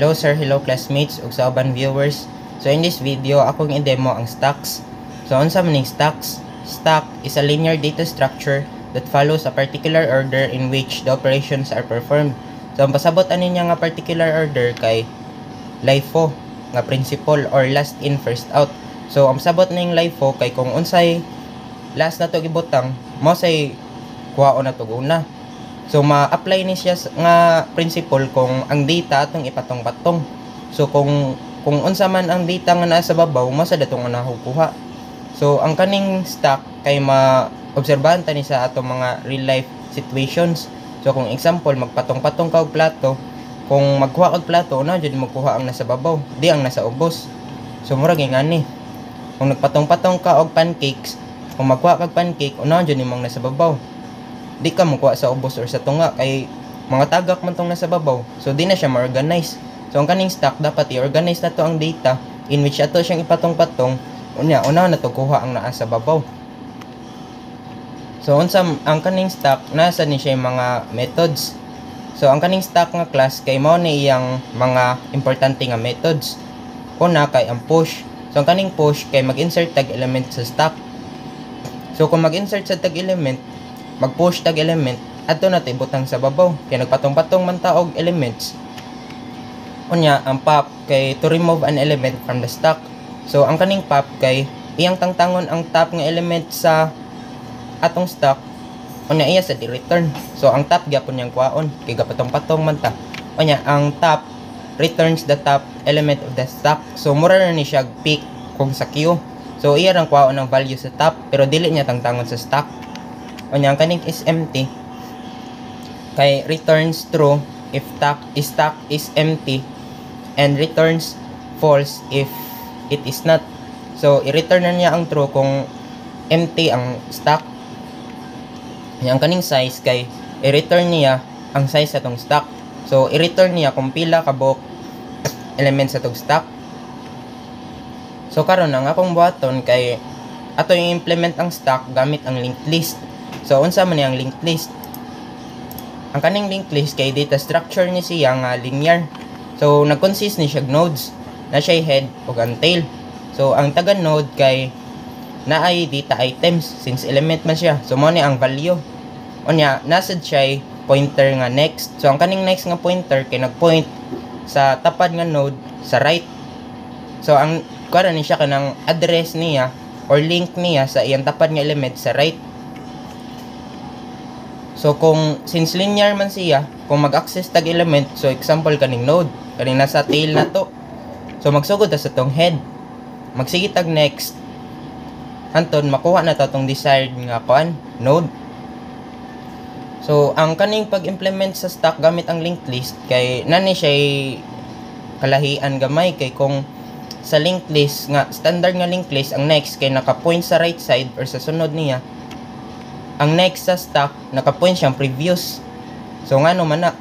Hello sir, hello classmates ug sa uban viewers. So in this video akong i-demo ang stacks. So unsa man ning stacks? Stack is a linear data structure that follows a particular order in which the operations are performed. So ang pasabot ani niya nga particular order kay LIFO nga principle or last in first out. So ang pasabot ning LIFO kay kung unsay last na to gibutang, mo say kuhaon na to una. So ma-apply ni siya nga principle kung ang data atong ipatong-patong. So kung unsa man ang data nga naa sa babaw, mo sa datong nakukuha. So ang kaning stack kay ma-obserbahan ta ni sa atong mga real life situations. So kung example magpatong-patong ka og plato, kung magkuha og plato una jud magkuha ang nasa babaw, di ang nasa ubos. So murag ingani. Kung nagpatong-patong ka og pancakes, kung magkuha kag pancake una jud nimong nasa babaw, di ka makuha sa ubos or sa tunga kay mga tagak man tong nasa babaw, so di na siya ma-organize. So ang kaning stack dapat i-organize na to ang data in which ato siyang ipatong-patong una na to kuha ang naa sa babaw. So unsa ang kaning stack, nasa ni siya mga methods. So ang kaning stack nga class kay mao ni iyang mga importante nga methods. Una kay ang push. So ang kaning push kay mag-insert tag element sa stack. So kung mag-insert sa tag element, mag-push tag element, adto na ibutang sa babaw kay nagpatong-patong man ta og elements. Unya ang pop kay to remove an element from the stack. So ang kaning pop kay iyang tangtangon ang top nga element sa atong stack, unya iya sa di-return. So ang top gyapon yang kuhaon kay gapatong-patong man ta. Unya ang top returns the top element of the stack. So mura na ni siya pick kung sa queue. So iya rang kuhaon ang value sa top pero dili niya tangtangon sa stack. Unya ang kaning is empty kay returns true if stack is empty and returns false if it is not. So i-return na niya ang true kung empty ang stack. Unya ang kaning size kay i-return niya ang size sa tong stack. So i-return niya kung pila ka buok elements sa tong stack. So karon ang akong buhaton kay ato yung implement ang stack gamit ang linked list. So unsa man yang linked list? Ang kaning linked list kay data structure ni siya nga linear. So nag-consist ni siya nodes na siya head ug ang tail. So ang taga node kay naay data items since element man siya. So mo ni ang value. Unya nasad siya pointer nga next. So ang kaning next nga pointer kay nagpoint sa tapad nga node sa right. So ang kuha ni siya kanang address niya or link niya sa iyang tapad nga element sa right. So kung since linear man siya, kung mag-access tag element, so example kaning node, kaning nasa tail na to. So magsugod ta sa tong head. Magsige tag next. Anton makuha na ta tong desired nga kuan, node. So ang kaning pag-implement sa stack gamit ang linked list kay nani siya kalahian gamay kay kung sa linked list nga standard nga linked list ang next kay naka-point sa right side or sa sunod niya. Ang next sa stack naka-point siyang previous. So ngano man na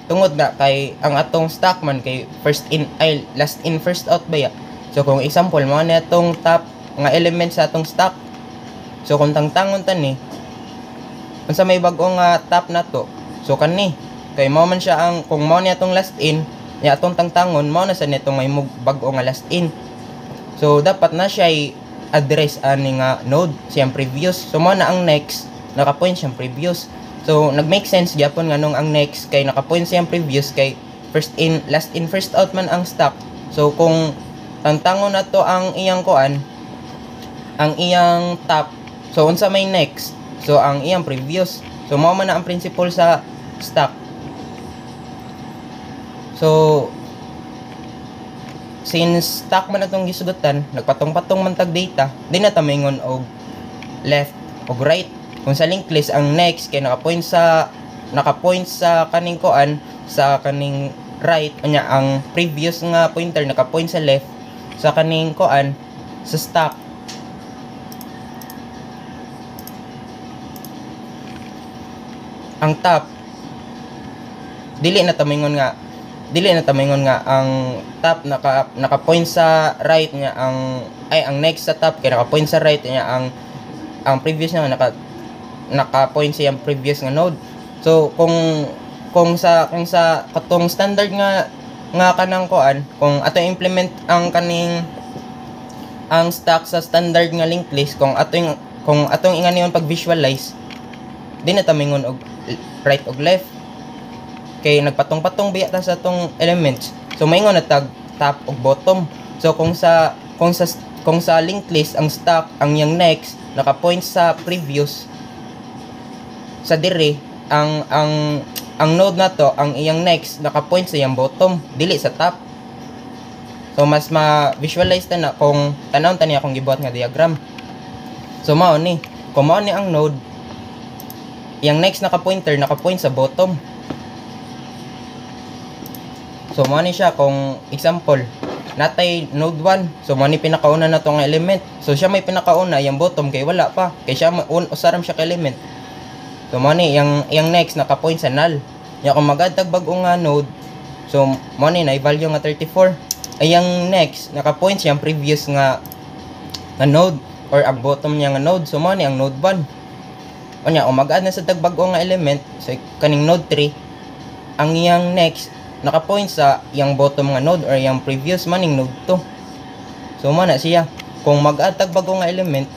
tungod na kay ang atong stack man kay first in ay last in first out ba ya. So kung example mo na atong top nga element sa atong stack. So kung tangtangon ta ni unsa may bag-o nga top na to. So kani kay mao man siya ang kung mao ni atong last in, ya atong tangtangon mao na sa nitong may bag-o nga last in. So dapat na siya address ani nga node siyang previous. So mo na ang next naka-point siyang previous. So nag-make sense gyapon nganong ang next kay naka-point siyang previous kay first in last in first out man ang stack. So kung tangtangon na to ang iyang kuan, ang iyang top, so unsa may next, so ang iyang previous. So mao man na ang principle sa stack. So since stack man atong gisugutan, nagpatong-patong man tag data, di na ta maingon og left og right. Kung sa linked list ang next kay naka-point sa kaning kuan sa kaning right, nya ang previous nga pointer naka-point sa left sa kaning kuan sa stack. Ang top dili na ta maingon nga ang top naka-point sa right niya ang next sa top kay naka-point sa right niya ang previous niya naka-point sa previous nga node. So kung sa katong standard nga nga kanang kuan kung ato implement ang kaning ang stack sa standard nga linked list, kung atong inganiyon pag visualize, di na ta mingon og right og left kay nagpatong-patong biya ta sa atong elements. So maingon na tag top ug bottom. So kung sa linked list ang stack ang yang next naka-point sa previous, sa dire ang node na to ang iyang next naka-point sa iyang bottom, dili sa top. So mas ma-visualize ta na kung tanawon ta niya kung gibuhat nga diagram. So mao ni, kung mao ni ang node, yang next naka-pointer naka-point sa bottom. So mao ni siya, kung example natay node 1, so mao ni pinakauna na tong element. So siya may pinakauna, yang bottom kay wala pa, kay siya usaram siya ka element. So mao ni yang next naka-point sa null. Ya kung mag-add bag-o nga node, so mao ni na value nga 34. Ay yang next naka-point siyang previous nga node or ang bottom niya nga node. So mao ni ang node 1. Unya kung mag-add na sa bag-o nga element, so kaning node 3, ang yang next naka-point sa yang bottom nga node or yang previous maning node 2. So mao na siya, kung mag-add bag-o nga element,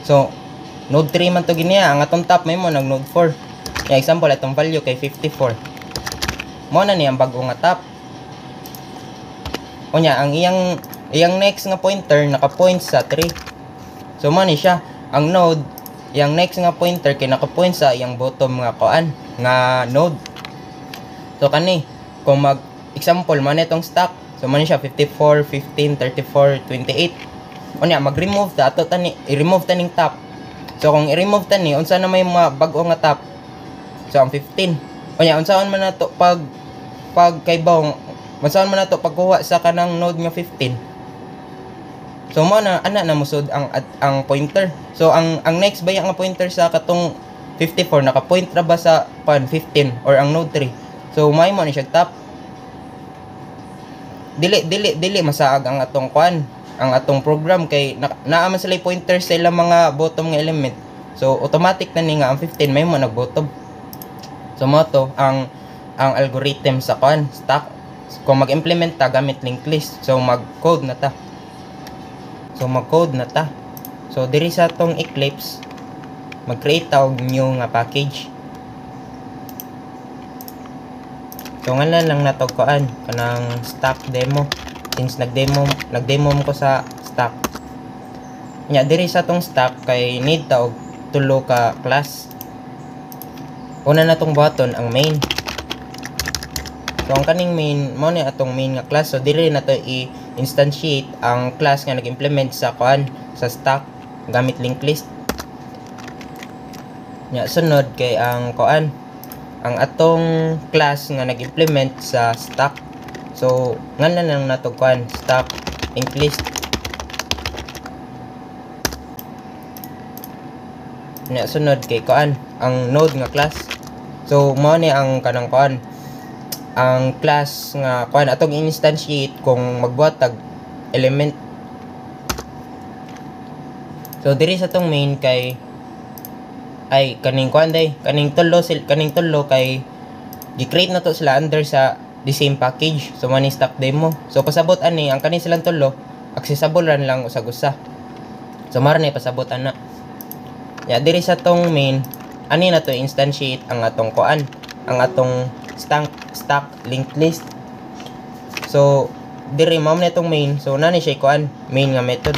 so node 3 man to giniya, ang atong top may mo nag node 4. Kaya example atong value kay 54. Mo na ni ang bag-o nga top. Unya ang iyang next nga pointer naka-point sa 3. So mo ni siya, ang node yang next nga pointer kay naka-point sa iyang bottom nga kuan nga node. So kani kung mag example man itong stack, so man siya 54, 15, 34, 28. Unya mag-remove ta ato tani, i-remove taning top. So kung i-remove tani unsa na may mga bag-o nga top, so ang 15. Unya unsaon man nato pag kaybawng, unsaon man nato pagkuha sa kanang node nga 15. So mo na ana na musod ang pointer. So ang next baya nga pointer sa katong 54 naka-point ra ba sa 15 or ang node 3. So may mo ni siya top. Dili masaag ang atong kuan, ang atong program kay naa man sila pointer sa ilang mga bottom nga element. So automatic na ni nga ang 15 may mo nag-bottom. So mo to ang algorithm sa kuan stack. Kung mag-implement ta gamit linked list, so mag-code na ta. So diri sa tong Eclipse, mag-create ta og new nga package. So ngalan lang nato kuan kanang stack demo, since nagdemo ko sa stack. Nya diri sa tong stack kay need ta og tulo ka class. Una na tong button ang main. So ang kaning main mo ni atong main nga class. So diri na to i-instantiate ang class nga nag-implement sa kuan sa stack gamit linked list. Nya sunod kay ang kuan ang atong class nga nag-implement sa stack. So ngalan lang nato kuan stack linked list. Nya sunod kay kuan ang node nga class. So mao ni ang kanang kuan ang class nga kuan atong instantiate kung magbuhat tag element. So diri sa tong main kay ay kaning kuan day kaning tulo kay gi-create na to sila under sa the same package. So man stack demo. So pasabot ani ang kaning silang tulo accessible ran lang usag-usa. So mara ni pasabot ana. Ya diri sa tong main ani na to instantiate ang atong kuan, ang atong stack linked list. So diri mao na itong main. So nani siya kuan main nga method.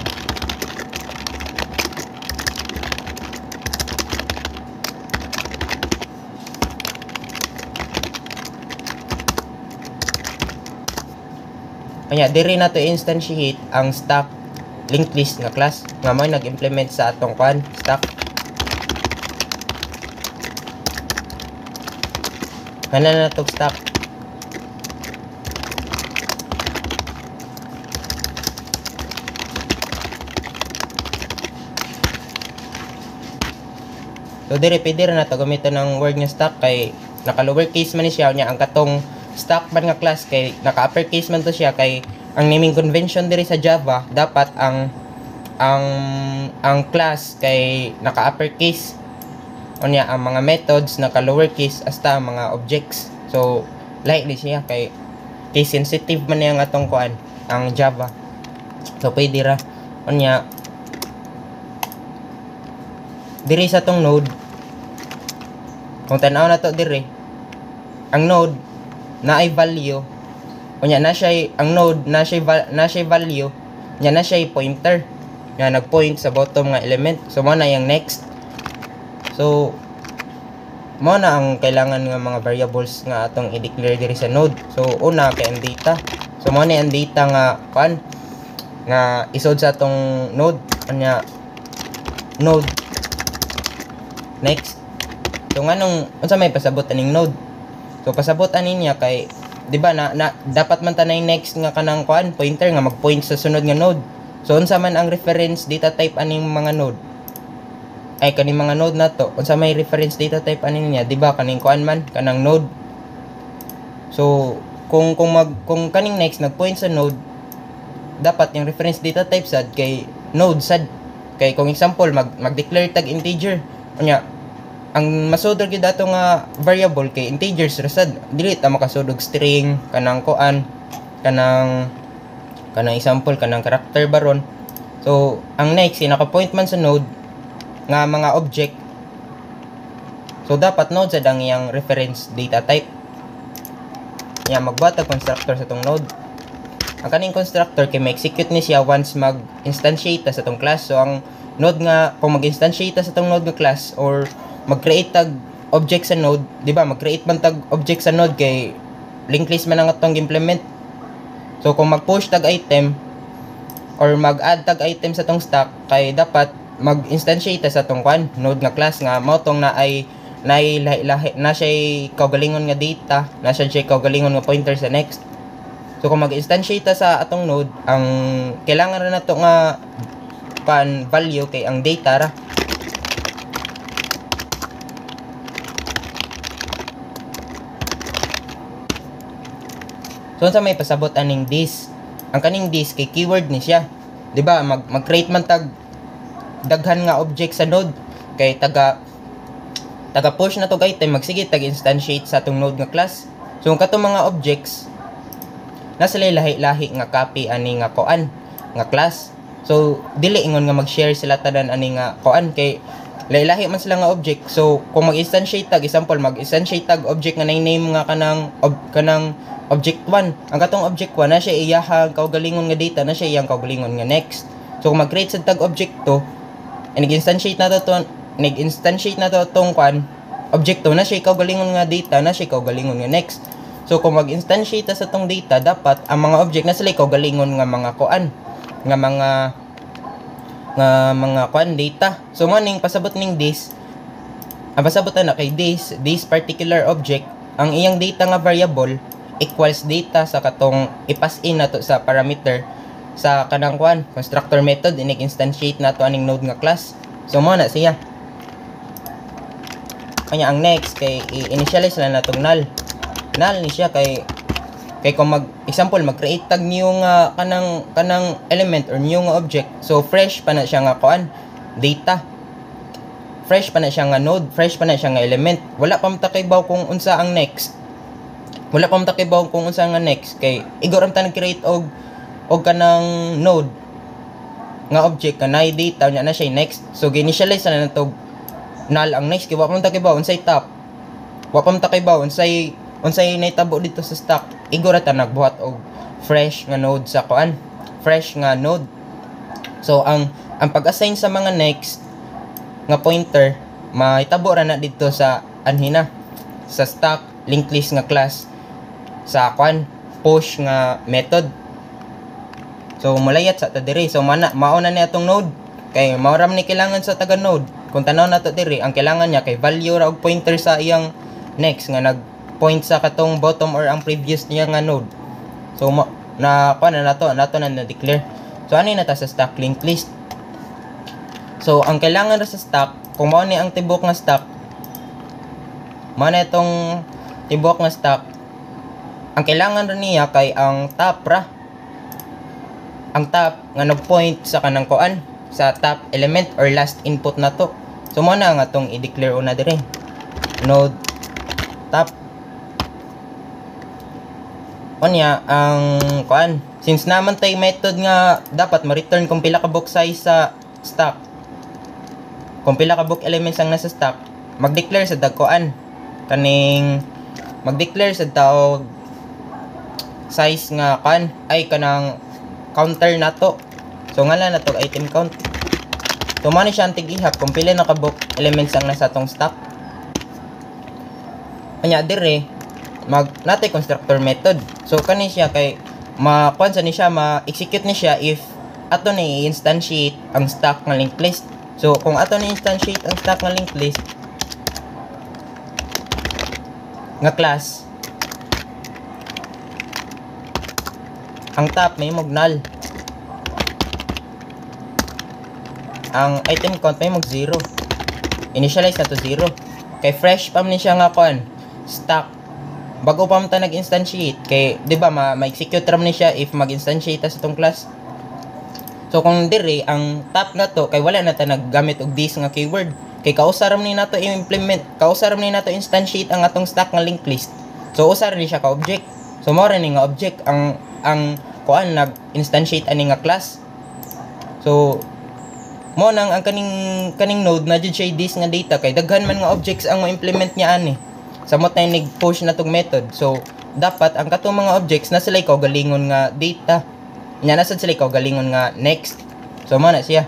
Kanya diri na to instantiate ang stack linked list nga class nga may nag-implement sa atong kuan stack. Kana na tog stack. So diri pwede na to gamiton ng word nga stack kay naka lowercase man ni siya nya ang katong stack man nga class kay naka uppercase man to siya kay ang naming convention diri sa Java dapat ang class kay naka uppercase. unya ang mga methods naka lowercase hasta ang mga objects. So lahi di siya kay sensitive man yang atong kuan ang Java. So pwede ra unya diri sa tong node kung tan-aw na to diri ang node na ay value unya na siya ang node na siya value nya na siya pointer nga nagpoint sa bottom nga element. So mo na yung next. So mo na ang kailangan nga mga variables nga atong i-declare diri sa node. So una kay ang data. So mo na ang data nga kuan nga isod sa atong node anya node next. So nganong unsa may pasabot aning node? So pasabot ani niya kay di ba na dapat man tanay next nga kanang kuan pointer nga magpoint sa sunod nga node. So unsa man ang reference data type aning mga node? Ay kaning mga node na to, unsa may reference data type aning niya, di ba kaning kuan man kanang node. So kung kaning next nagpoint sa node, dapat yung reference data type sad kay node sad. Kay kung example mag-declare tag integer, unya ang masudog gyud ato nga variable kay integers ra sad. Dili ta makasudog string kanang kuan kanang example kanang character baron. So ang next naka-point man sa node nga mga object. So dapat node sad ang iyang reference data type. Nya magbuhat og constructor sa tong node. Ang kaning constructor kay ma-execute ni siya once mag-instantiate sa tong class. So ang node nga kung mag-instantiate sa tong node nga class or mag-create tag object sa node, di ba? Mag-create man tag object sa node kay linked list man ang atong implement. So kung mag-push tag item or mag-add tag item sa tong stack kay dapat mag-instantiate sa tong kwan node nga class nga mao tong na siya kaugalingon nga data, na siya kaugalingon nga pointer sa next. So kung mag-instantiate sa atong node, ang kailangan ra nato nga kwan value kay ang data ra. So sa may pasabot aning this, ang kaning this kay keyword ni siya. Di ba mag-create man tag daghan nga object sa node kay taga push na tog item magsige tag instantiate sa atong node nga class. So ang katong mga objects nasa lahi-lahi nga copy ani nga kuan nga class. So dili ingon nga mag-share sila tanan ani nga kuan kay lahi-lahi man sila nga object. So kung mag-instantiate tag example mag-instantiate tag object nga name nga kanang object 1. Ang katong object 1 na siya iyahang kaugalingon nga data, na siya iyang kaugalingon nga next. So kung mag-create sa tag object to, nag-instantiate na to tong kwan object to, na siya kaugalingon nga data, na siya kaugalingon nga next. So kung mag-instantiate sa tong data, dapat ang mga object na sila kaugalingon nga mga kuan, nga mga kuan data. So maning pasabot ning this, ang pasabot na kay this particular object, ang iyang data nga variable equals data sa katong ipass in nato sa parameter sa kanang kuan constructor method inig-instantiate nato aning node nga class. So mo na siya. Kanya ang next kay i-initialize na natong null ni siya kay kung example mag-create tag new nga kanang element or new nga object. So fresh pa na siya nga kuan data, fresh pa na siya nga node, fresh pa na siya nga element. Wala pa matakibaw kung unsa ang next. Wala pa matakibaw kung unsa nga next kay igor ta nag-create og kanang node nga object kanay data nya na siya next. So gi-initialize na natog null ang next kay wa pa matakibaw unsay top, wa pa matakibaw unsay naitabo dito sa stack. Igor ta nagbuhat og fresh nga node sa kuan, fresh nga node. So ang pag-assign sa mga next nga pointer mahitabo ra na dito sa anhina sa stack linked list nga class sa kwan push nga method. So mulayat sa ta diri. So mauna ni atong node kay mao ra ni kailangan sa taga node. Kung tanaw nato diri ang kailangan niya kay value ra og pointer sa iyang next nga nag point sa katong bottom or ang previous niya nga node. So na kwan na nato na declare. So ani na ta sa stack linked list. So ang kailangan ra sa stack kung mao ni ang tibok nga stack, mao na itong tibok nga stack, ang kailangan rin niya kay ang top ra. Ang top nga nag-point sa kanang kuan sa top element or last input na to. So mo na nga tong i-declare una dire. Node top. Unya ang kuan, since naman tay method nga dapat ma-return kung pila ka book size sa stock, kung pila ka book elements ang nasa stock, mag-declare sa dagkuan kaning mag-declare sa tawag size nga kuan ay kanang counter nato. So ngala na to item count. So mao ni siya ang tig-ihap kung pila na ka book elements ang nasa tong stock. Kanya dire natay constructor method. So kani siya kay ma-kuan sa ni siya, ma-execute ni siya if ato ni i-instantiate ang stock nga linked list. So kung ato ni instantiate ang stock nga linked list nga class, ang top may mog null, ang item count may mog 0, initialize na to 0 kay fresh pa man siya nga kuan stock bago pa man ta nag-instantiate kay di ba ma-execute ram ni siya if mag-instantiate ta sa tong class. So kung dire ang top na to kay wala na ta naggamit og this nga keyword kay kausaram ni nato i-implement, kausaram ni nato instantiate ang atong stock nga linked list. So usar ni siya ka object. So mo ra ni nga object ang kuan nag-instantiate ani nga class. So mo nang ang kaning node na jud siya this nga data kay daghan man nga objects ang mo-implement niya ani. Samot na nag-push na tong method. So dapat ang katong mga objects na sila ikaw galingon nga data. Nya nasad sila ikaw galingon nga next. So mo na siya.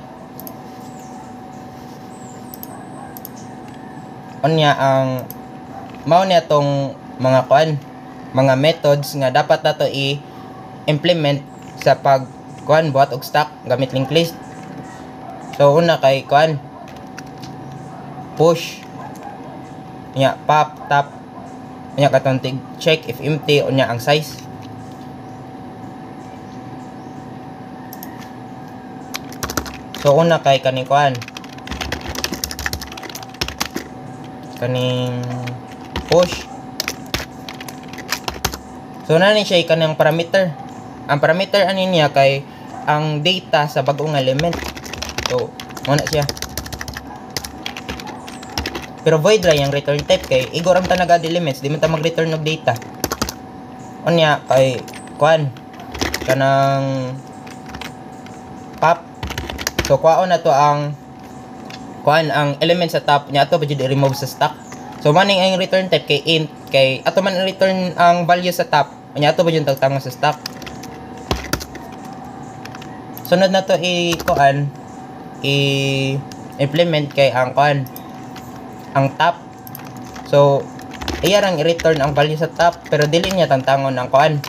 Unya ang mao niya tong mga kuan, mga methods nga dapat nato i-implement sa pag kuan buhat og stock gamit linked list. So una kay kuan push nya pop top nya katong tig check if empty unya ang size. So una kay kaning kuan kaning push. So na ni siya kanang parameter. Ang parameter ani niya kay ang data sa bag-ong element. So mo na siya. Pero void ra yung return type kay igor ang ta nag-add elements, di man ta mag-return og data. Unya kay kuan kanang pop. So kuhaon na to ang kuan ang element sa top nya ato ba jud i-remove sa stock. So maning ang return type kay int kay ato man return ang value sa top nya ato ba jud tagtango sa stock. Sunod na to i-kuan i-implement kay ang kuan ang top. So iya rang i-return ang value sa top pero dili niya tangtangon ang kuan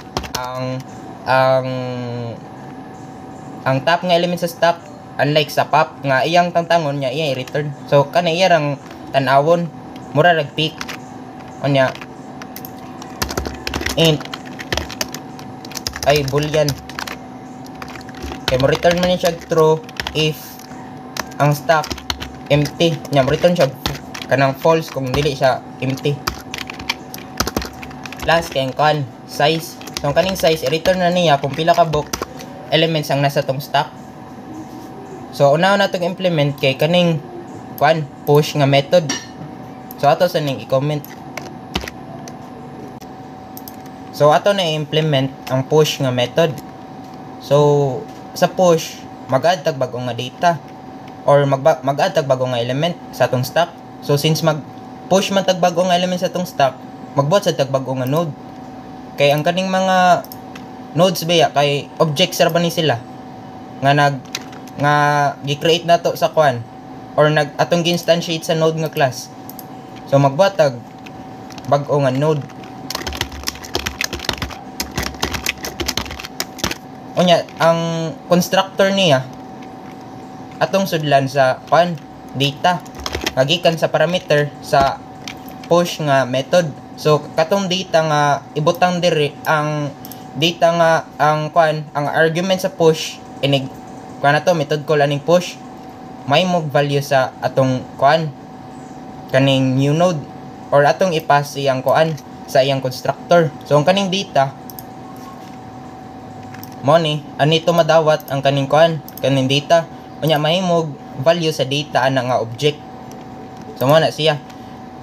ang top nga element sa stock, unlike sa pop nga iyang tangtangon niya iya i-return. So kana iya rang tan-awon mura rag pick unya int ay boolean kay mo return man siya true if ang stock empty nya mo return siya kanang false kung dili siya empty. Last kay kuan size. So kaning size i-return na niya kung pila ka book elements ang nasa tong stock. So una na tong implement kay kaning kuan push nga method. So ato sa ning i-comment. So ato na i-implement ang push nga method. So sa push mag-add tag bag-o nga data or mag-add tag bag-o nga element sa atong stock. So since mag-push man tag bag-o nga element sa atong stock, magbuhat sa tag bag-o nga node. Kay ang kaning mga nodes ba kay objects ra ba ni sila nga gi-create nato sa kuan or atong gi-instantiate sa node nga class. So magbuhat tag bag-o nga node. Unya ang constructor niya atong sudlan sa kuan data kagikan sa parameter sa push nga method. So katong data nga ibutang diri ang data nga ang kuan ang argument sa push inig kuan ato method call aning push may mog value sa atong kuan kaning new node or atong ipass iyang kuan sa iyang constructor. So ang kaning data mo ni anito madawat ang kaning kuan kaning data unya may mog value sa data ana nga object. So mo na siya.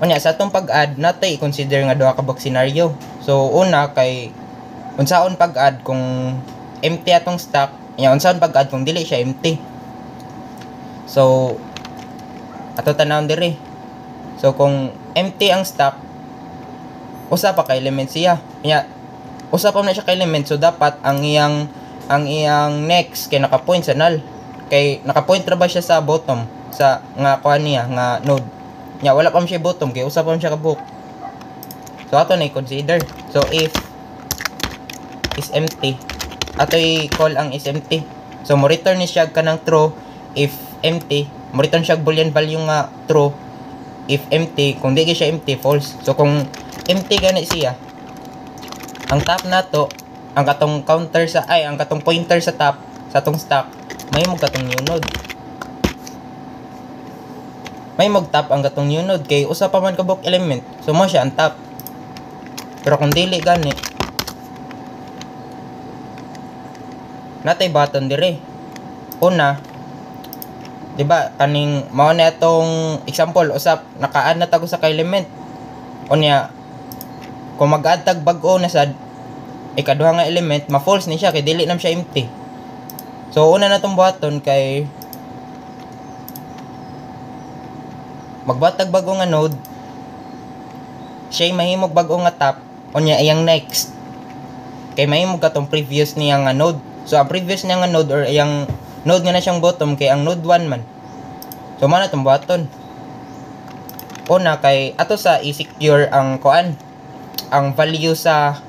Unya sa atong pag-add natay i-consider nga duha ka box scenario. So una kay unsaon pag-add kung empty atong stock, nya unsaon pag-add kung dili siya empty. So ato tanawon diri. So kung empty ang stock, usa pa ka element siya. Nya usa pa na siya ka element, so dapat ang iyang next kay naka-point sa null. Kay naka-point ra ba siya sa bottom sa nga kuan niya nga node. Nya wala pa siya bottom kay usa pa siya ka book. So ato na i-consider. So if is empty, ato i-call ang is empty. So mo return ni siya kanang true if empty, mo return siya boolean value nga true if empty, kung di siya empty false. So kung empty gani siya, ang top nato, ang katong counter sa ang katong pointer sa top sa atong stock, may mo katong new node. May mag-top ang katong new node kay usa pa man ka book element. So mo siya ang top. Pero kung dili gani, natay button dire. Una, di ba kaning mao na atong example usap naka-add na tago sa ka element. Unya kung mag-add tag bag-o na sad ikaduha nga element, ma-false ni siya kay dili nam siya empty. So una na tong button kay magbatag bago nga node, siya mahimog bago nga top, unya iyang next kay mahimog katong previous niya nga node. So ang previous niya nga node or iyang node nga na siyang bottom kay ang node 1 man. So man na tong button. Una kay ato sa i-secure ang kuan, ang value sa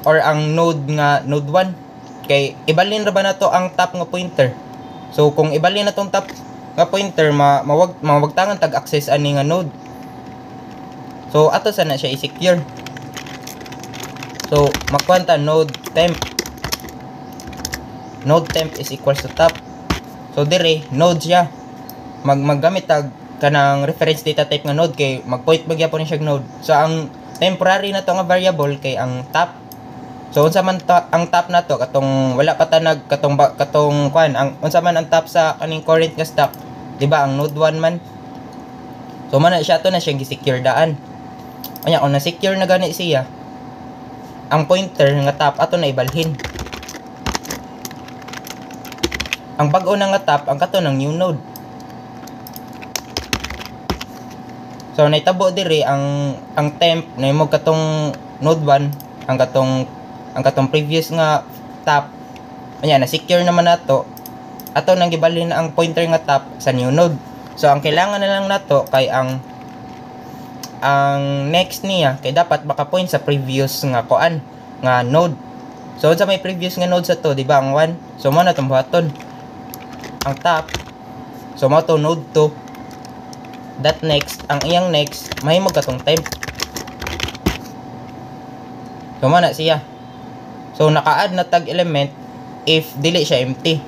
or ang node nga node 1 kay ibalin ra ba nato ang top nga pointer. So kung ibalin na tong top nga pointer, mawagtangan tag access ani nga node. So ato sana siya i-secure. So makwanta node temp is equals to top. So dire node siya, maggamit tag kanang reference data type nga node kay magpoint magyapon siya node. So ang temporary na to nga variable kay ang top. So unsa man ang top nato katong wala pa tanag katong kuan, ang unsa man ang top sa kaning current nga stock, di ba ang node 1 man. So man siya to na siyang gi-secure daan. Anya kung na-secure na gani siya, ang pointer nga top ato na ibalhin. Ang bag-o na nga top ang kato ng new node. So naitabo diri ang temp na mo katong node 1, ang katong previous nga top. Anya na secure naman nato, ato nang gibalhin ang pointer nga top sa new node. So ang kailangan na lang nato kay ang next niya kay dapat maka-point sa previous nga kuan nga node. So sa may previous nga node sa to, di ba ang 1. So mo na tong button ang top. So mo to node 2. That next, ang iyang next mahimog katong temp. So mo na siya. So naka-add na tag element if dili siya empty.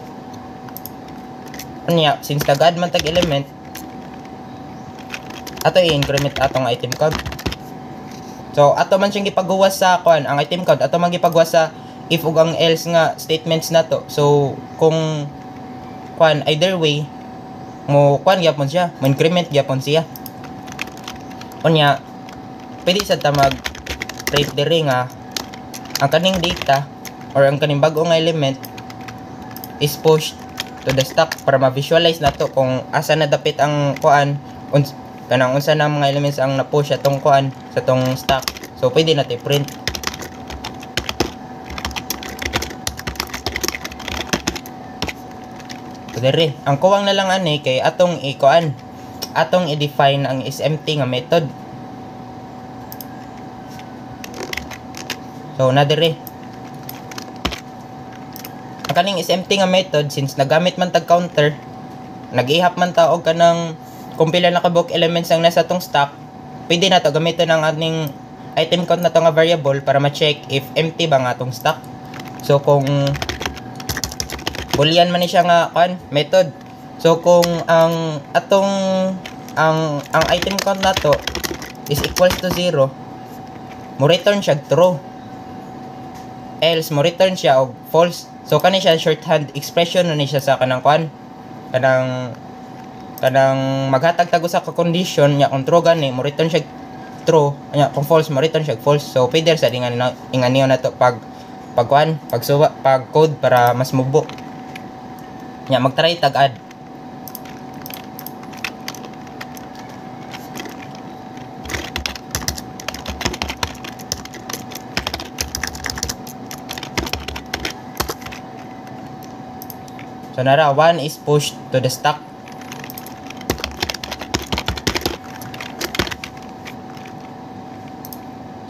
Unya since nag-add man tag element, ato i-increment atong item count. So ato man siyang gipagawas sa kuan, ang item count ato man gipagawas sa if ug ang else nga statements nato. So kung kuan either way mo kuan gyapon siya, mo increment gyapon siya. Unya pwede sa ta mag print diri nga ang kaning data or ang kaning bag-o nga element is pushed to the stock para ma-visualize nato kung asa na dapit ang kuan, kanang unsa na mga elements ang na-push atong kuan sa tong stock. So pwede natin print. So dire, ang kuwang na lang ani kay atong i-kuan, atong i-define ang isempty nga method. So na dire. Ang kaning isempty nga method, since nagamit man tag counter, nag-ihap man ta og kanang kung pila na kabuk elements ang nasa tong stock, pwede na to gamiton ang ating item count na to nga variable para ma-check if empty ba nga atong stock. So kung boolean man ni siya nga method. So kung ang item count nato is equals to 0, mo return siya true. Else mo return siya og false. So kani siya shorthand expression ni siya sa kanang kanang kanang maghatag tag usa ka condition nya kung true gani mo return siya true nya kung false mo return siya false. So pwede sa inganiyo na to pag code para mas mubo nya magtry tag add. So nara 1 is pushed to the stack.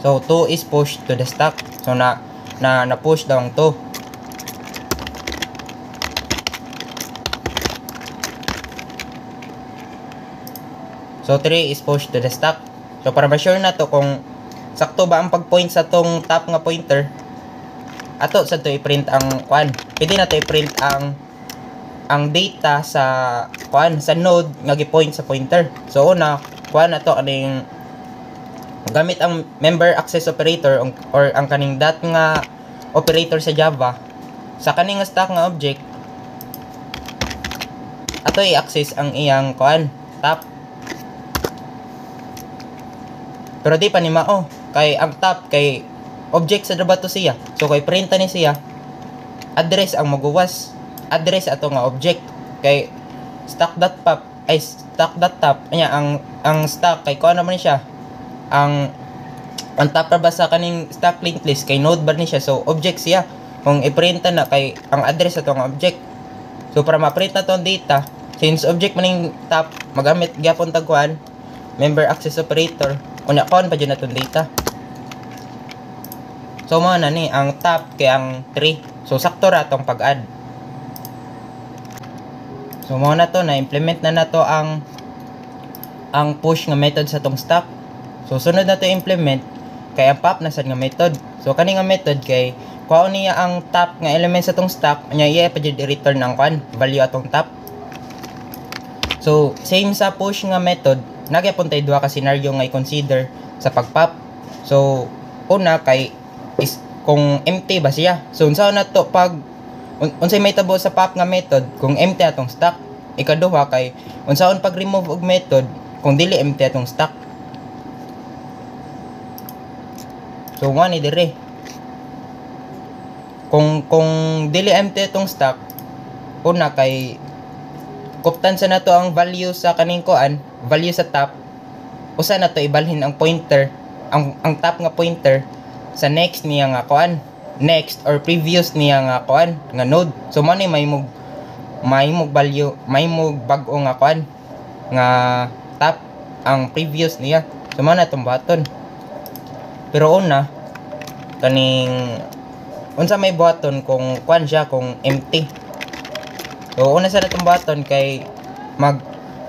So 2 is pushed to the stack. So na push daw ang 2. So 3 is pushed to the stack. So para ma-sure na to kung sakto ba ang pag-point sa tong top nga pointer, ato sa to i-print ang kuan. Pwede na to i-print ang data sa kuan sa node nga gi-point sa pointer. So una kuan na to kaning gamit ang member access operator or ang kaning dot nga operator sa Java sa kaning stack nga object ato i-access ang iyang kuan top. Pero di pa ni mao kay ang top kay object sa dabato siya. So kay printa ni siya address ang maguwas. Address ato nga object kay stack.top nya ang stack kay kuan naman siya ang top ba sa kaning stack linked list kay node bar ni siya. So object siya kung i-printa na kay ang address ato nga object. So para ma-print na tong data since object maning top magamit gyapon tag kuan member access operator unya kuan pa jud natong data. So mao na ni ang top kay ang 3. So sakto ra tong pag-add. So mao na to na implement na nato ang push nga method sa tong stack. So sunod na to implement kay ang pop na sad nga method. So kani nga method kay kuha niya ang top nga element sa tong stack nya iya pa jud i-return ang kuan value atong top. So same sa push nga method nagyapon tay duha ka scenario nga i-consider sa pag-pop. So una kay is kung empty ba siya. So unsa na to pag unsay may tabo sa pop nga method kung empty atong stack. Ikaduha kay unsaon pag remove og method kung dili empty atong stack. So nga ni dire kung dili empty atong stack una kay kuptan sa nato ang value sa kaning kuan value sa top usa na to ibalhin ang pointer ang top nga pointer sa next niya nga kuan next or previous niya nga kuan nga node. So mo ni may mog value may mog bag-o nga kuan nga top ang previous niya. So mo na tong button. Pero una kaning unsa may button kung kuan siya kung empty. So una sa natong button kay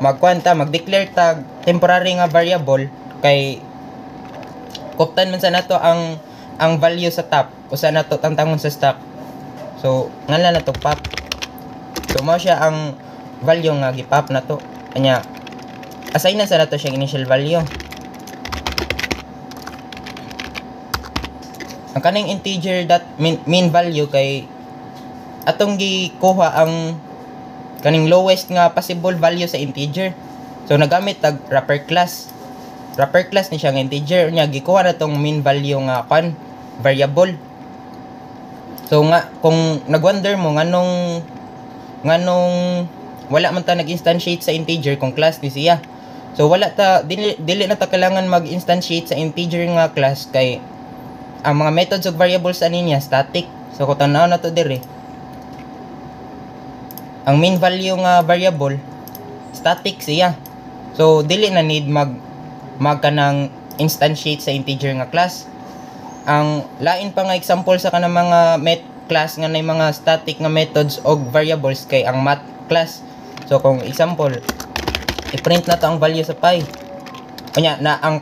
mag-declare tag temporary nga variable kay kuptan man sa nato ang value sa top usa na to tantangon sa stack. So ngala na to pop. So mao siya ang value nga gipop na to. Anya assign na sa nato siyang initial value. Ang kaning integer dot mean value kay atong gikuha ang kaning lowest nga possible value sa integer. So nagamit tag wrapper class. Wrapper class ni siya nga integer nya gikuha na tong mean value nga variable. So nga kung nagwonder mo nganong wala man ta nag-instantiate sa integer kung class ni siya. So wala ta dili na ta kailangan mag-instantiate sa integer nga class kay ang mga methods ug variables ani niya static. So kung tanaw na to dire ang main value nga variable static siya. So dili na need kanang instantiate sa integer nga class. Ang lain pa nga example sa kanang mga class nga nay mga static nga methods og variables kay ang math class. So kung example i-print na to ang value sa pi. Kanya na ang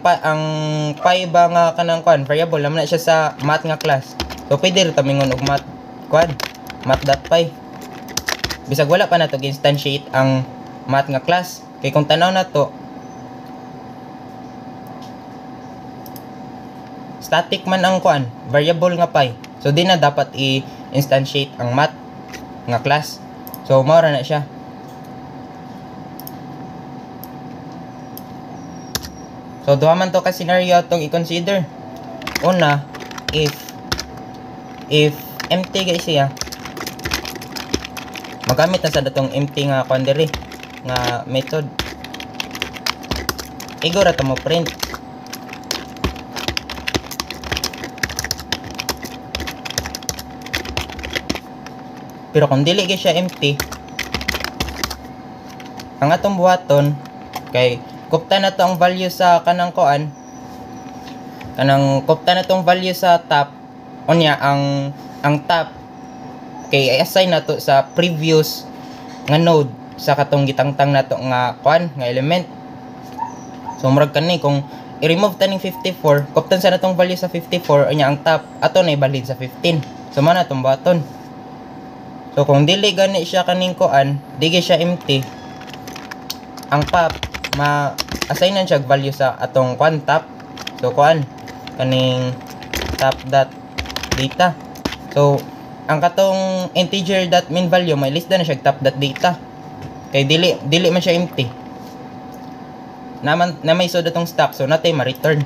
pi ba nga kanang variable naman na siya sa math nga class. So pwede rin tamingon og math.py. Bisag wala pa na to instantiate ang math nga class. Kay kung tanaw na to static man ang variable nga pi. So di na dapat i-instantiate ang math nga class. So mao ra na siya. So duha man to ka scenario atong i-consider. Una, if empty guys siya, magamit na sa datong empty nga kuan diri nga method. Igora ta mo print. Pero kung dili gyud siya empty, ang atong buhaton kay kupta na to ang value sa kanang kuan, kanang kupta na tong value sa top. Unya ang top kay i-assign na to sa previous nga node sa katong gitangtang nato nga kuan nga element. So murag kani kung i-remove taning 54, kuptan sa natong value sa 54, unya ang top ato na ibalhin sa 15. So mana tong button. So kung dili gani siya kaning kuan, dili siya empty, ang pop ma-assignan siya value sa atong kuan top. So kuan kaning top dot data. So ang katong integer dot min value may list na siya top dot data. Kay dili man siya empty. Na may so datong stock, so natay ma-return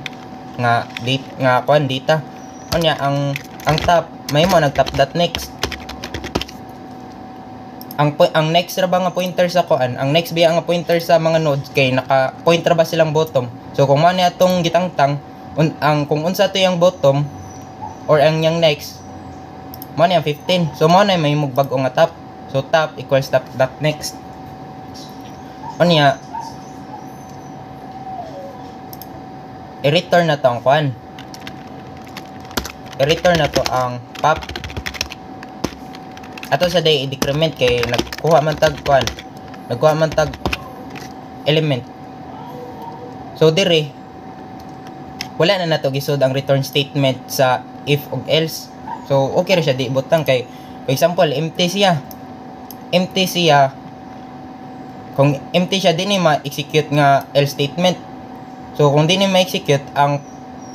nga date nga kuan data. Unya ang top may mo nag top dot next. Ang next ra ba nga pointer sa kuan, ang next biya nga pointer sa mga nodes kay naka point ra ba silang bottom. So kung man atong gitangtang kung unsa to yang bottom or ang yang next mo na 15. So mo na may mugbag-o nga top. So top equals top dot next. Unya i-return na to ang kuan. I-return na to ang pop. Ato sa day i-decrement kay nagkuha man tag kuan, nagkuha man tag element. So dire wala na nato gisod ang return statement sa if ug else. So okay ra siya di butang kay for example empty siya. Kung empty siya dinhi ma-execute nga else statement. So kung dinhi ma-execute ang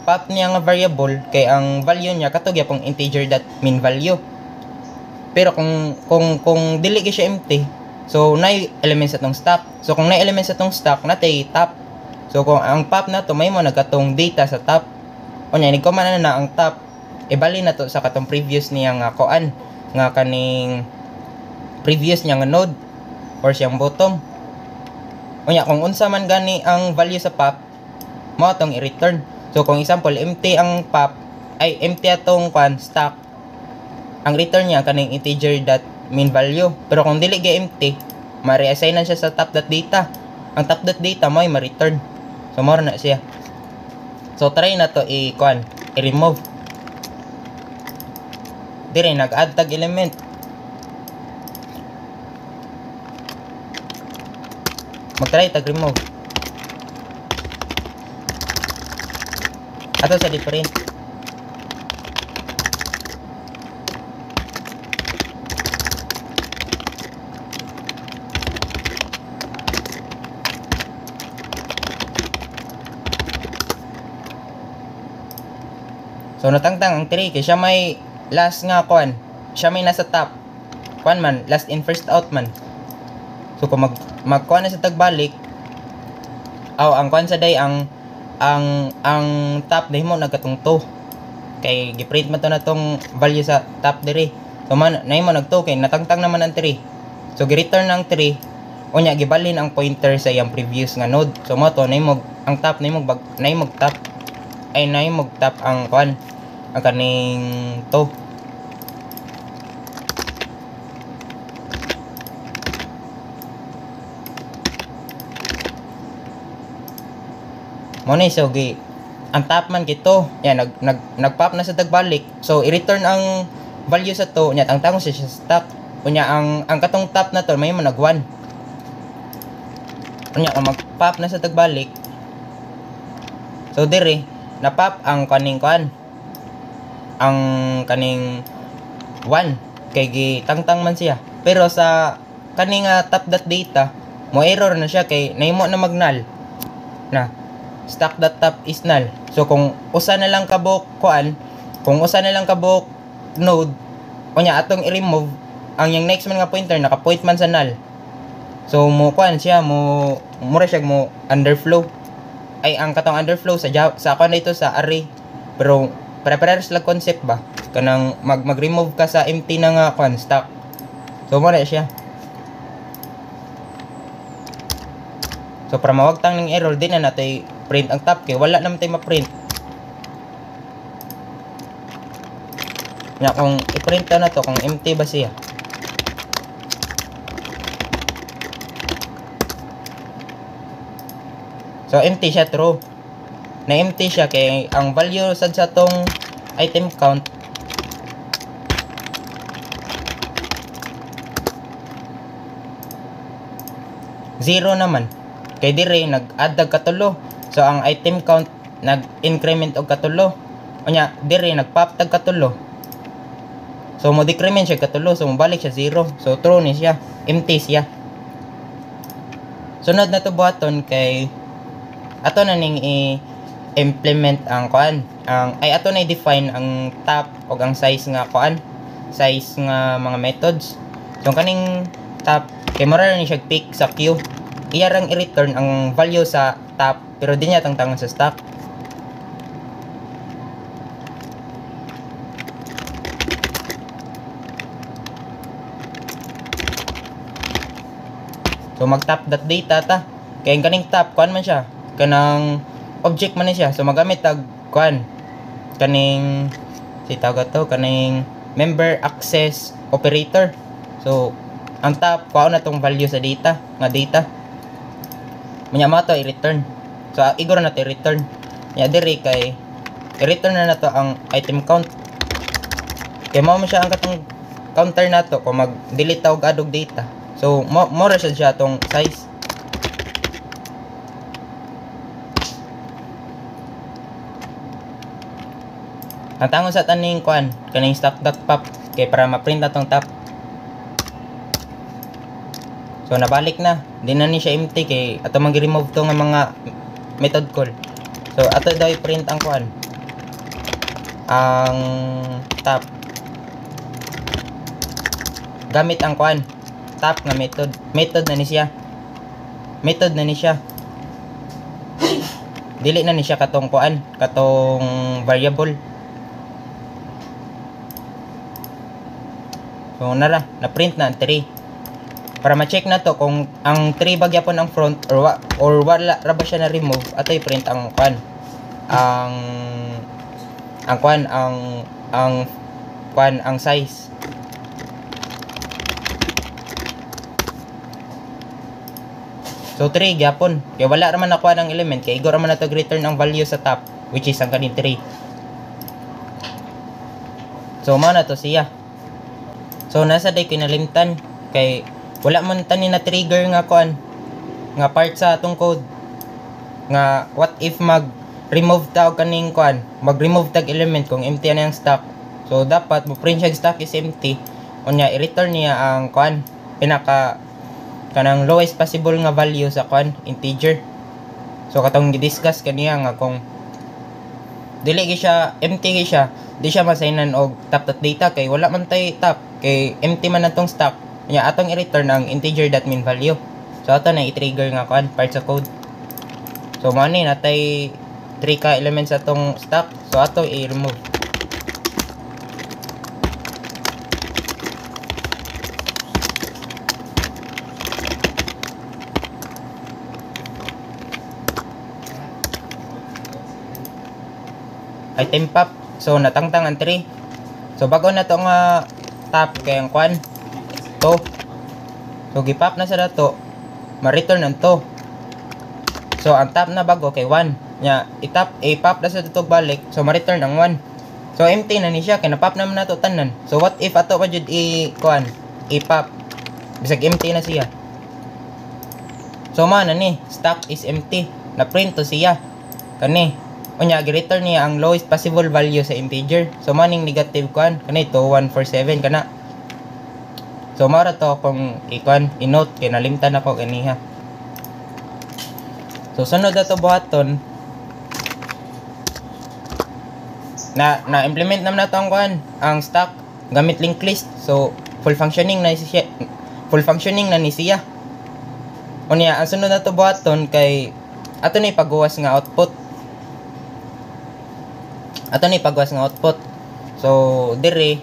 pop niya nga variable kay ang value niya katog yapong integer dot min value. Pero kung dili gyud siya empty, so nay elements atong stock. So kung nay elements atong stock natay top. So kung ang pop na to may mo nagatong data sa top. Unya nigkuman na ang top, ibali na to sa katong previous niya nga kuan nga kaning previous niya nga node or siyang bottom. Unya kung unsa man gani ang value sa pop, mo atong i-return. So kung example empty ang pop ay empty atong kuan stock, ang return niya kaning integer dot min value. Pero kung dili gyud empty, ma-reassignan siya sa top dot data. Ang top dot data mo ay ma-return. So more na siya. So try na to i-remove. Dire nag-add tag element. Mag-try tag remove. Ato sa different. So natangtang ang 3 kay siya may last nga kuan. Siya may nasa top. Kuan man, last in first out man. So kung magkuan na sa tagbalik, ang kuan sa day ang top dahil mo nagkatong 2. Kay giprint man to na tong value sa top dire. So man nay mo nag 2 kay natangtang naman ang 3. So gi-return ng 3. Unya gibalhin ang pointer sa iyang previous nga node. So mo to nay mo ang top nay mo top ay nay mo top ang kuan ang kaning to. Mo na so gi ang top man gito yan nag-pop na sa tagbalik. So i-return ang value sa to nya tangtang siya sa stock. Unya ang katong top na to may mo nag 1. Unya kung mag-pop na sa tagbalik, so dire na pop ang kaning kuan ang kaning 1 kay gitangtang man siya. Pero sa kaning top dot data mo error na siya kay nahimo na mag-null na stock dot top is null. So kung usa na lang kabuk kuan, kung usa na lang kabuk node, kunya atong i-remove ang yung next man nga pointer naka-point man sa null. So mo kuan siya mo mura siya mo underflow. ay ang katong underflow sa sa ako na ito sa array, pero pare-parehas lang concept ba kanang mag-remove ka sa empty na nga kwan stock. So mo na siya. So para mawagtang ng error din na natay print ang top kay wala naman tay ma-print. Nya kung i-print na to kung empty ba siya. So empty siya, true. Na empty siya kay ang value sad sa tong item count zero naman. Kay dire nag-add og katulo. So ang item count nag-increment og katulo. Unya dire nag-pop tag katulo. So mo decrement siya katulo, so mobalik siya zero. So true ni siya, empty siya. Sunod na to buhaton kay ato na ning i-implement ang kuan. Ay ato na i-define ang top og ang size nga kuan, size nga mga methods. So kaning top kay mara ni siya pick sa queue. Iyarang i-return ang value sa top pero di niya tangtangan sa stock. So mag-top.data ta. Kay kaning top kuan man siya, kanang object man ni siya. So magamit tag kuan kaning si tawag to kaning member access operator. So ang top kuha na tong value sa data nga data. Manya mo to i-return. So igor na to i-return. Ya diri kay i-return na to ang item count. Kay mao man siya ang katong counter nato kung mag-delete ta og adog data. So more siya tong size. Ang tangon sa taning kuan kaning stock.pop kay para ma-print na tong top. So nabalik na, di na ni siya empty kay ato mag-remove to nga mga method call. So ato daw i-print ang kuan ang top gamit ang kuan top nga method na ni siya, dili na ni siya katong kuan katong variable. So nara na print na ang 3 para ma-check na to kung ang 3 bagyapon ang front or wala ra ba siya na remove. Ato i-print ang kuan ang size. So 3 gyapon kay wala ra man nakuha ng element kay igor ra man nato return ang value sa top which is ang kaning 3. So mao na to siya. So nasa day kinalimtan kay wala man tani na trigger nga kuan nga part sa atong code nga what if mag-remove ta og kaning kuan, mag-remove tag element kung empty na yung stock. So dapat mo print siya stock is empty unya i-return niya ang kuan pinaka kanang lowest possible nga value sa kuan integer. So katong gi-discuss kaniya nga kung dili gi siya empty gi siya, di siya masaynan og top.data kay wala man tay top kay empty man atong stock. Nya atong i-return ang integer.min value. So ato na i-trigger nga kuan part sa code. So mo ni natay 3 ka elements atong stock. So ato i-remove. Item pop. So natangtang ang 3. So bago na to nga top kay ang kuan to. So gipop na sa dato, ma-return ang to. So ang top na bago kay 1. Nya i-pop na sa dato balik, so ma-return ang 1. So empty na ni siya kay na-pop naman nato tanan. So what if ato pa jud i-pop bisag empty na siya. So man ni stock is empty, na print to siya kani. Unya gi-return niya ang lowest possible value sa integer. So maning negative kuan kani to 147 kana. So mara to kung i-note kay nalimtan ako ganiha. So sunod na to buhaton na implement naman nato ang kuan ang stock gamit linked list. So full functioning na ni siya. Unya ang sunod na to buhaton kay ato ni paghuwas nga output. So dire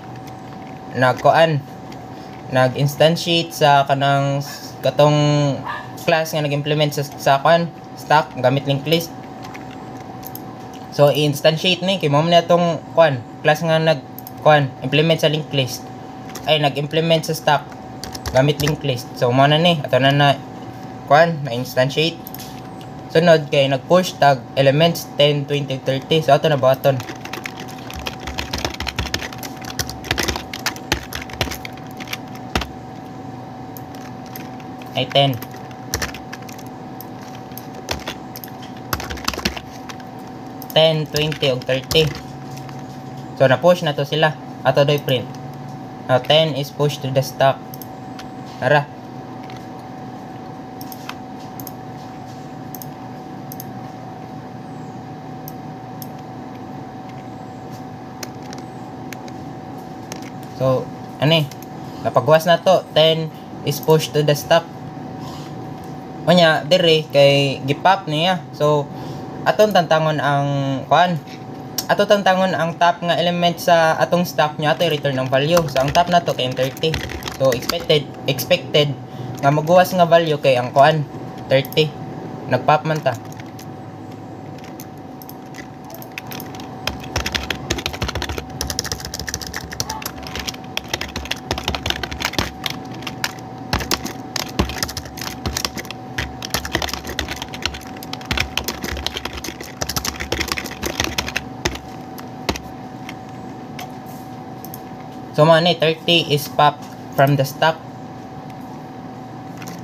nag-instantiate sa kanang katong class nga nag-implement sa stack gamit linked list. So i-instantiate ni kay mo na tong class nga implement sa linked list ay nag-implement sa stack gamit linked list. So mo na ni ato na instantiate. Sunod kay nag-push tag elements 10, 20, 30. So ato na button. Ay 10. $10, $20, o $30. So na-push na to sila. Ato do'y print. Now 10 is pushed to the stack. Tara. So, napagwas na to. 10 is pushed to the stack. Unya, dire, kay gipap niya. So, aton tantangon ang top nga element sa atong stack niya ato return ng value. So, ang top na to kay 30. So, expected nga magwas nga value kay ang 30. Nagpop man ta. So, 30 is pop from the stack.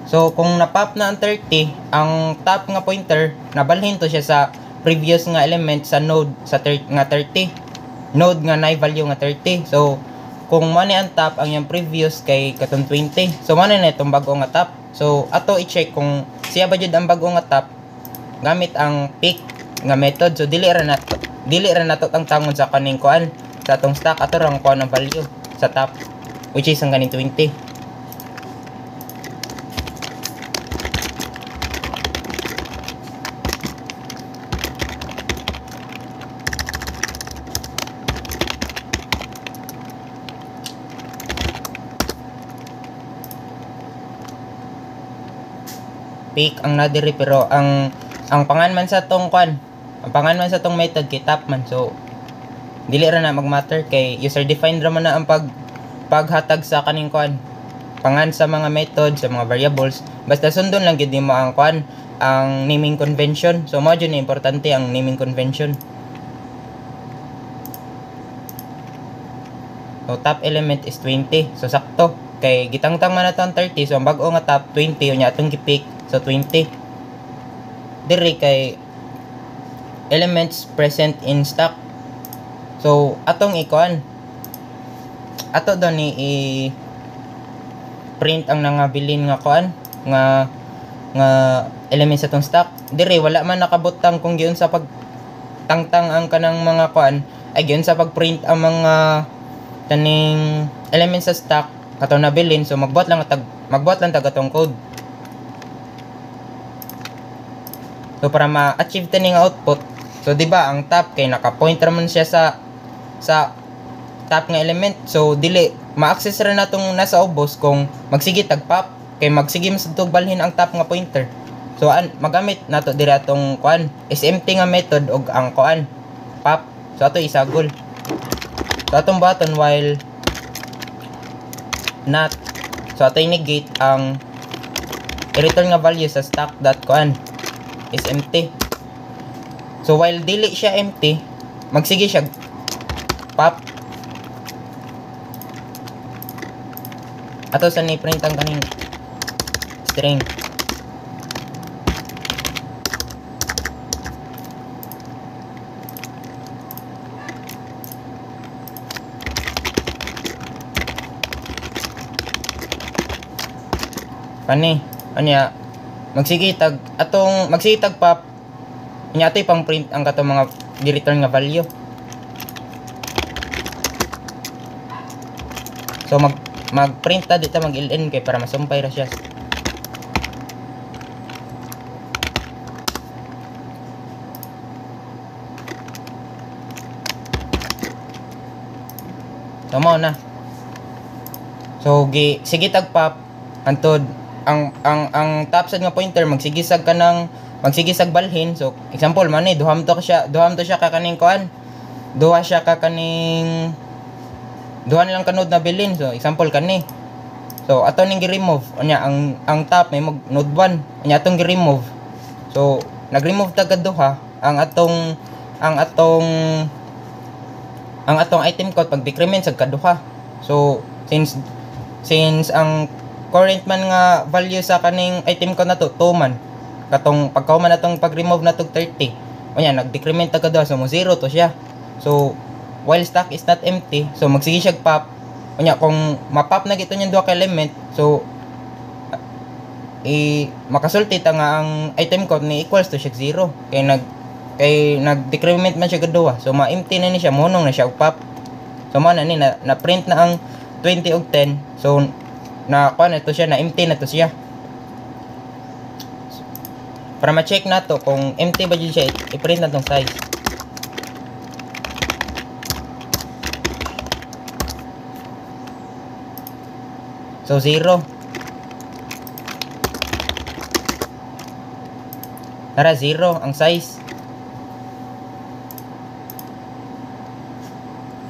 So, kung na-pop na ang 30, ang top nga pointer, nabalhin to siya sa previous nga element sa node sa 30. Node nga na value nga 30. So, kung mo ang top, ang yung previous kay katong 20. So, mo na itong bago nga top. So, ato i-check kung siya ba jud ang bago nga top gamit ang pick nga method. So, dili ra nato ang tangon sa kaning sa atong stack. Ato ra ang ang value sa top, which is ang ganing 20. Pick ang nadiri, pero ang pangan man sa tong method kay top man. So dili ra na magmatter kay user defined ra man na ang paghatag sa kaning pangan sa mga method, sa mga variables. Basta sundon lang gid mo ang ang naming convention. So mo jud importante ang naming convention. So top element is 20. So sakto kay gitangtang man nato ang 30. So ang bag-o nga top 20 unya atong gipick. So 20 diri kay elements present in stack. So, atong ato daw ni i-print ang nangabilin nga nga element sa tong stack. Dire wala man nakabutang kung giyon sa pagtangtang ang kanang mga ay giyon sa pagprint ang mga taning element sa stack kato nabilin. So magbuhat lang tag atong code. So para ma-achieve taning output. So di ba ang top kay naka-point ra man siya sa top nga element. So dili ma-access ra natong nasa ubos kung magsige tag-pop kay magsige mas balhin ang top nga pointer. So magamit nato dira atong SMT nga method og ang pop. So ato isagol. So atong button while not. So ato i-negate ang i-return nga value sa stack dot is empty. So while dili siya empty, magsige siya pop. Ato sa ni-print ang kaning string. Anya magsige tag pop. Nya atoy pang print ang katong mga di-return nga value. So mag-print ta dito mag-ln kay para masumpay ra siya. So mao na. So sige tag pop antod ang top sad nga pointer magsigisag balhin. So example man ni duham to siya ka kaning kuan. Duha lang kanod na bilin. So example kani. So ato ning gi-remove unya ang top may node 1 unya atong gi-remove. So nag-remove ta duha ang atong item code pag decrement sa kaduha. So since ang current man nga value sa kaning item code na to 2 man katong pagkauman natong pag-remove na to 30 unya nag-decrement ta kaduha so mo 0 to siya. So while stack is not empty so magsige siya pop unya kung mapop na gito niyang duha ka element so makasulti ta nga ang item code ni equals to siya 0 kay nag-decrement man siya kaduha so ma-empty na ni siya monong na siya og pop. So mo na ni na print na ang 20 og 10 so na kuan ito siya na empty na to siya. Para ma-check na to kung empty ba yun siya i-print na tong size. So 0. Tara 0 ang size.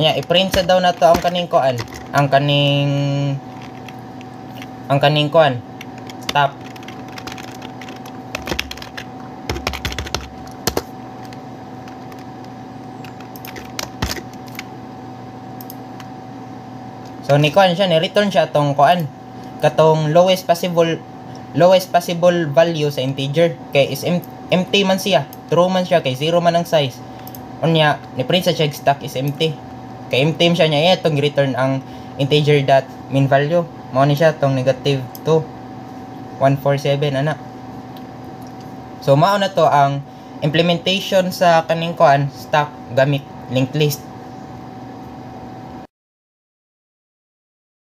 Ayan, i-print sa daw na to ang kaning kuan. Ang kaning kuan. Top. So ni kuan siya ni return siya tong kuan. Katong lowest possible value sa integer kay is empty man siya. True man siya kay 0 man ang size. Unya ni print sa check stack is empty. Kay empty siya niya itong return ang integer dot mean value. Mao ni siya tong negative 2147 ana. So mao na to ang implementation sa kaning kuan stack gamit linked list.